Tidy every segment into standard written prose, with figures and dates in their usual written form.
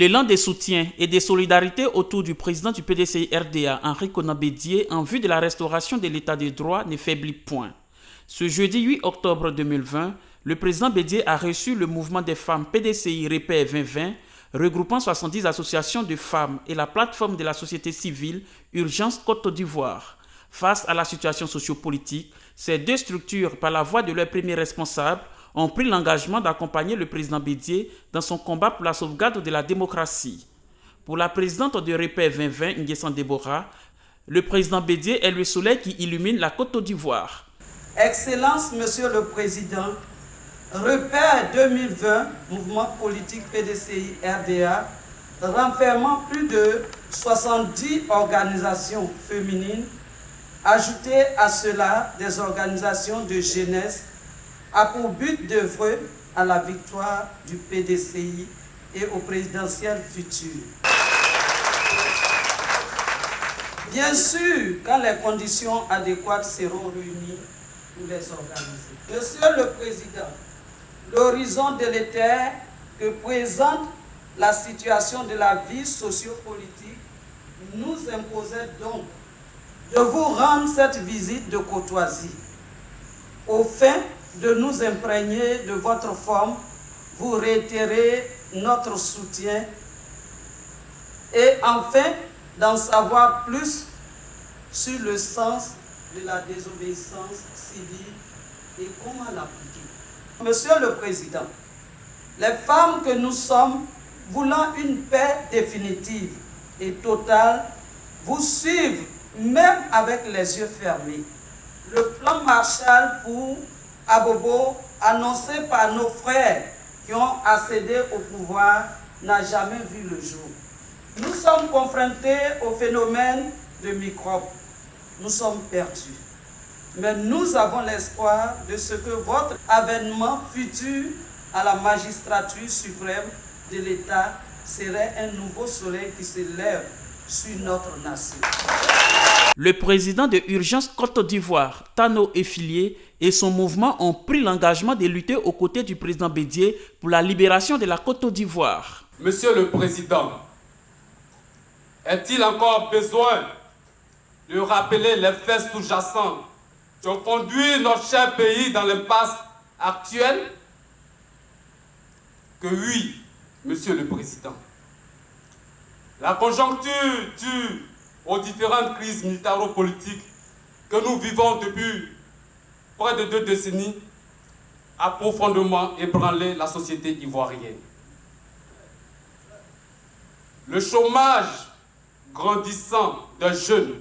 L'élan des soutiens et des solidarités autour du président du PDCI RDA, Henri Konan Bédié, en vue de la restauration de l'état de droit ne faiblit point. Ce jeudi 8 octobre 2020, le président Bédié a reçu le mouvement des femmes PDCI Repair 2020, regroupant 70 associations de femmes et la plateforme de la société civile Urgence Côte d'Ivoire. Face à la situation sociopolitique, ces deux structures, par la voix de leurs premiers responsables, ont pris l'engagement d'accompagner le président Bédié dans son combat pour la sauvegarde de la démocratie. Pour la présidente de Repair 2020, Nguessan Deborah, le président Bédié est le soleil qui illumine la Côte d'Ivoire. Excellence, Monsieur le Président, Repair 2020, mouvement politique PDCI RDA, renfermant plus de 70 organisations féminines, ajoutées à cela des organisations de jeunesse, a pour but d'œuvrer à la victoire du PDCI et au présidentiel futur. Bien sûr, quand les conditions adéquates seront réunies pour les organiser. Monsieur le Président, l'horizon délétère que présente la situation de la vie sociopolitique nous imposait donc de vous rendre cette visite de courtoisie, au fin de nous imprégner de votre forme, vous réitérer notre soutien et enfin d'en savoir plus sur le sens de la désobéissance civile et comment l'appliquer. Monsieur le Président, les femmes que nous sommes, voulant une paix définitive et totale, vous suivent même avec les yeux fermés. Le plan Marshall pour Abobo, annoncé par nos frères qui ont accédé au pouvoir, n'a jamais vu le jour. Nous sommes confrontés au phénomène de microbes. Nous sommes perdus. Mais nous avons l'espoir de ce que votre avènement futur à la magistrature suprême de l'État serait un nouveau soleil qui se lève sur notre nation. Le président de Urgence Côte d'Ivoire, Tano Effilié, et son mouvement ont pris l'engagement de lutter aux côtés du président Bédié pour la libération de la Côte d'Ivoire. Monsieur le Président, est-il encore besoin de rappeler les faits sous-jacents qui ont conduit notre cher pays dans l'impasse actuelle? Que oui, Monsieur le Président. La conjoncture due aux différentes crises militaro-politiques que nous vivons depuis près de 2 décennies a profondément ébranlé la société ivoirienne. Le chômage grandissant des jeunes,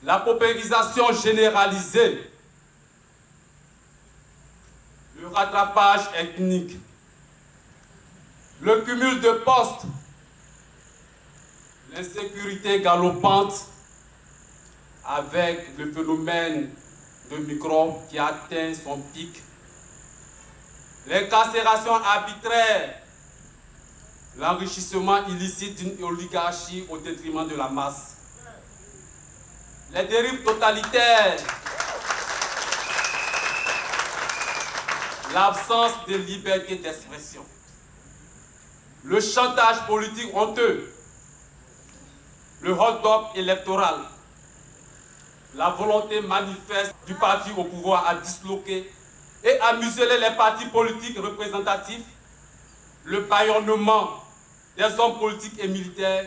la paupérisation généralisée, le rattrapage ethnique, le cumul de postes, l'insécurité galopante avec le phénomène de microbes qui atteint son pic, l'incarcération arbitraire, l'enrichissement illicite d'une oligarchie au détriment de la masse, les dérives totalitaires, l'absence de liberté d'expression, le chantage politique honteux, le hold-up électoral, la volonté manifeste du parti au pouvoir à disloquer et à museler les partis politiques représentatifs, le bâillonnement des hommes politiques et militaires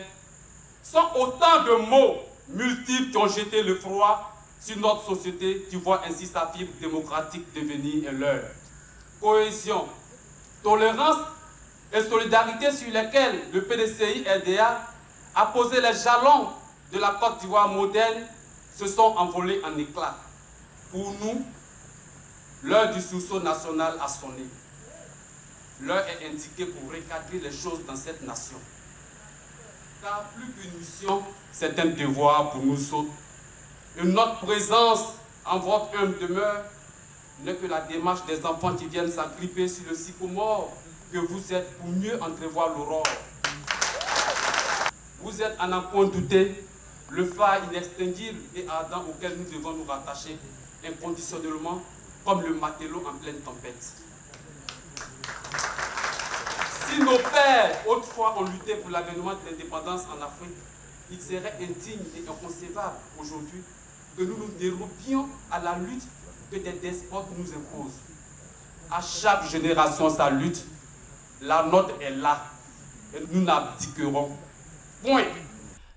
sont autant de mots multiples qui ont jeté le froid sur notre société qui voit ainsi sa fibre démocratique devenir un leurre. Cohésion, tolérance et solidarité sur lesquelles le PDCI RDA a posé les jalons de la Côte d'Ivoire moderne se sont envolés en éclats. Pour nous, l'heure du sursaut national a sonné. L'heure est indiquée pour recadrer les choses dans cette nation. Car plus qu'une mission, c'est un devoir pour nous autres. Et notre présence en votre humble demeure n'est que la démarche des enfants qui viennent s'agripper sur le sycomore que vous êtes pour mieux entrevoir l'aurore. Vous êtes à n'en point douter le phare inextinguible et ardent auquel nous devons nous rattacher inconditionnellement comme le matelot en pleine tempête. Si nos pères autrefois ont lutté pour l'avènement de l'indépendance en Afrique, il serait indigne et inconcevable aujourd'hui que nous nous dérobions à la lutte que des despotes nous imposent. À chaque génération sa lutte, la nôtre est là et nous n'abdiquerons point.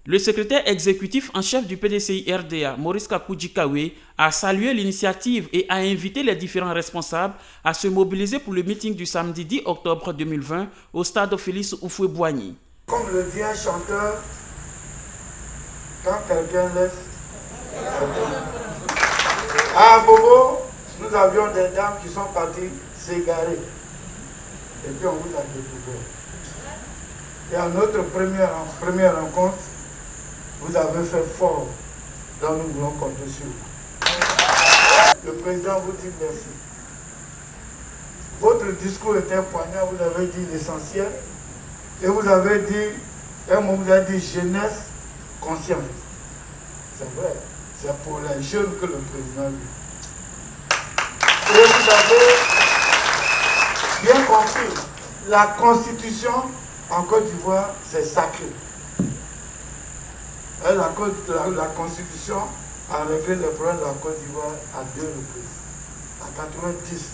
Le secrétaire exécutif en chef du PDCI-RDA, Maurice Kakoudjikawe, a salué l'initiative et a invité les différents responsables à se mobiliser pour le meeting du samedi 10 octobre 2020 au stade Félix Houphouët-Boigny. Comme le dit un chanteur, quand quelqu'un laisse... À Bobo, nous avions des dames qui sont parties s'égarer. Et puis on vous a découvert. Et à notre première rencontre, vous avez fait fort, donc nous voulons compter sur vous. Le président vous dit merci. Votre discours était poignant, vous avez dit l'essentiel, et vous avez dit, un mot vous avez dit jeunesse consciente. C'est vrai, c'est pour les jeunes que le président dit. Et vous avez bien compris, la constitution en Côte d'Ivoire, c'est sacré. La Constitution a réglé les problèmes de la Côte d'Ivoire à 2 reprises. En 90,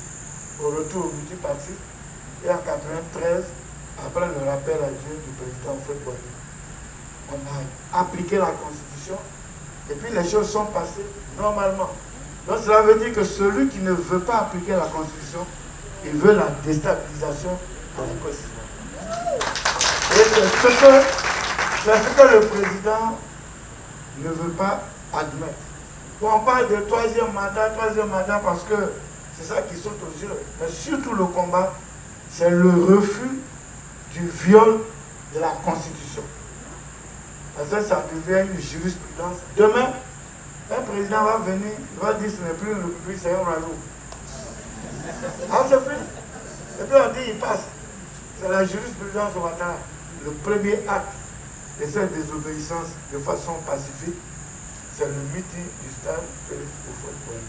au retour au multipartisme, et en 93, après le rappel à Dieu du président Houphouët-Boigny. On a appliqué la Constitution et puis les choses sont passées normalement. Donc cela veut dire que celui qui ne veut pas appliquer la Constitution, il veut la déstabilisation de la Côte d'Ivoire. Et c'est ce que le président ne veut pas admettre. Bon, on parle de troisième mandat parce que c'est ça qui saute aux yeux. Mais surtout le combat, c'est le refus du viol de la Constitution. Parce que ça devient une jurisprudence. Demain, un président va venir, il va dire que ce n'est plus une république, c'est un royaume. Ah, c'est fait. Et puis on dit, il passe. C'est la jurisprudence au matin. Le premier acte de cette désobéissance de façon pacifique, c'est le meeting du stade Félix Houphouët-Boigny.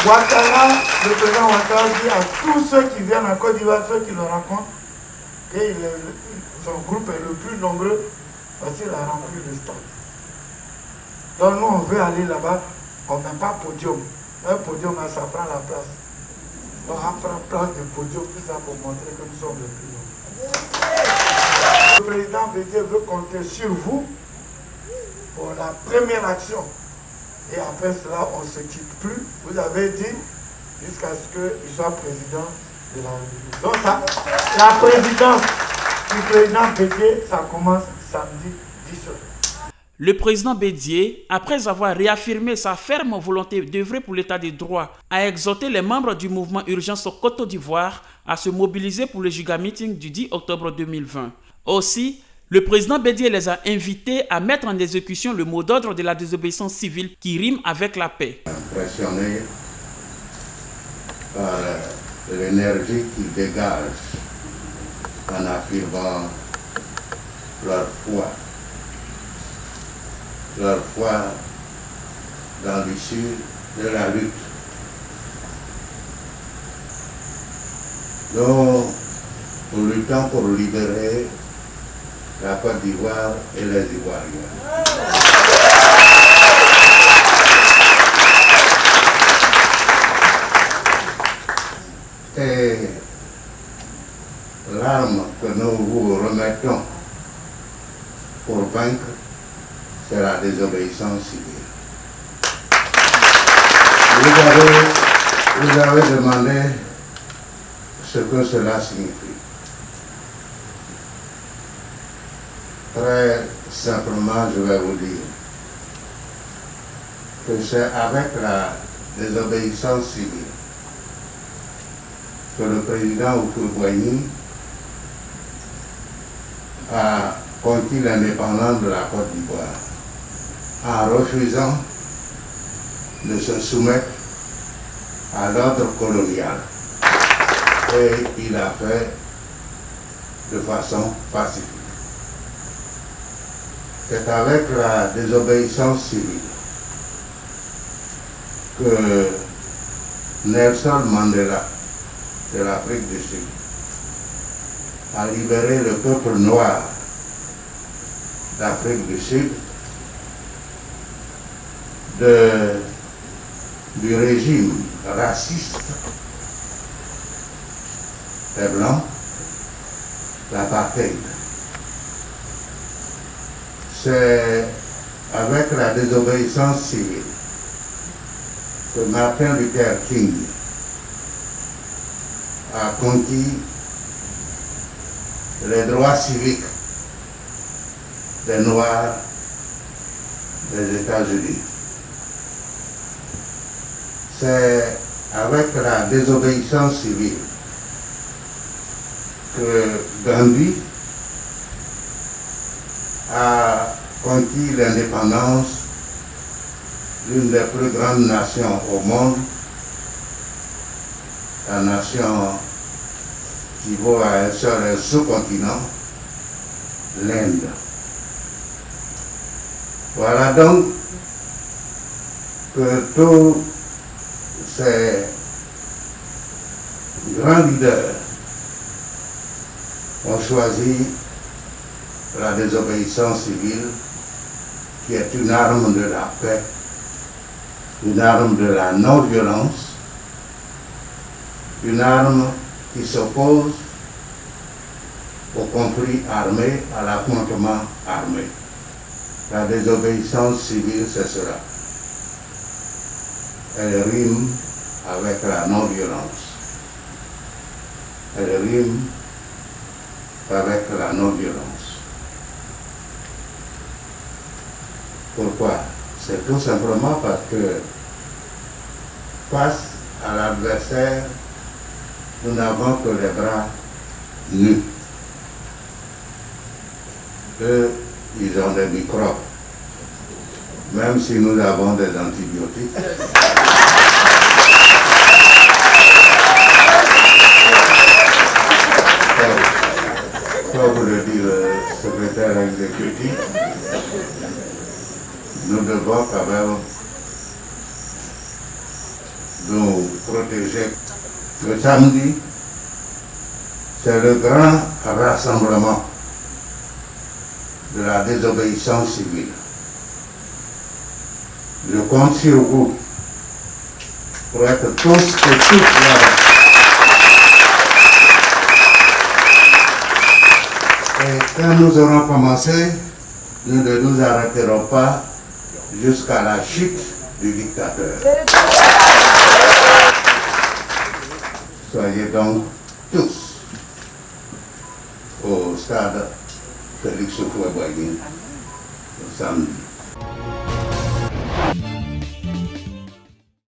Ouattara, le président Ouattara dit à tous ceux qui viennent en Côte d'Ivoire, ceux qui le rencontrent, que son groupe est le plus nombreux parce qu'il a rempli le stade. Donc nous, on veut aller là-bas, on ne met pas podium. Un podium, ça prend la place. Donc on prend place de podium, tout ça pour montrer que nous sommes les plus nombreux. Le président Bédié veut compter sur vous pour la première action. Et après cela, on ne se quitte plus. Vous avez dit jusqu'à ce qu'il soit président de la République. Donc ça, la présidence du président Bédié, ça commence samedi 10 heures. Le président Bédié, après avoir réaffirmé sa ferme volonté d'œuvrer pour l'état des droits, a exhorté les membres du mouvement Urgence Côte d'Ivoire à se mobiliser pour le giga meeting du 10 octobre 2020. Aussi, le président Bédié les a invités à mettre en exécution le mot d'ordre de la désobéissance civile qui rime avec la paix. Impressionné par l'énergie qu'ils dégagent en affirmant leur foi dans l'issue de la lutte. Nous luttons pour libérer la Côte d'Ivoire et les Ivoiriens. Et l'arme que nous vous remettons pour vaincre, c'est la désobéissance civile. Vous avez demandé ce que cela signifie. Très simplement, je vais vous dire que c'est avec la désobéissance civile que le président Houphouët-Boigny a conquis l'indépendance de la Côte d'Ivoire en refusant de se soumettre à l'ordre colonial. Et il a fait de façon pacifique. C'est avec la désobéissance civile que Nelson Mandela de l'Afrique du Sud à libérer le peuple noir d'Afrique du Sud du régime raciste des Blancs, l'apartheid. C'est avec la désobéissance civile que Martin Luther King a conquis les droits civiques des Noirs des États-Unis. C'est avec la désobéissance civile que Gandhi a conquis l'indépendance d'une des plus grandes nations au monde, la nation qui vaut à elle seule un sous-continent, l'Inde. Voilà donc que tous ces grands leaders ont choisi la désobéissance civile, qui est une arme de la paix, une arme de la non-violence, une arme qui s'oppose au conflit armé, à l'affrontement armé. La désobéissance civile, c'est cela. Elle rime avec la non-violence. Elle rime avec la non-violence. Pourquoi? C'est tout simplement parce que face à l'adversaire, nous n'avons que les bras nus. Eux, ils ont des microbes. Même si nous avons des antibiotiques. Comme le dit le secrétaire exécutif, nous devons quand même nous protéger. Le samedi, c'est le grand rassemblement de la désobéissance civile. Je compte sur vous pour être tous et toutes là. Et quand nous aurons commencé, nous ne nous arrêterons pas jusqu'à la chute du dictateur. Soyez donc tous au stade Félix Houphouët-Boigny le samedi.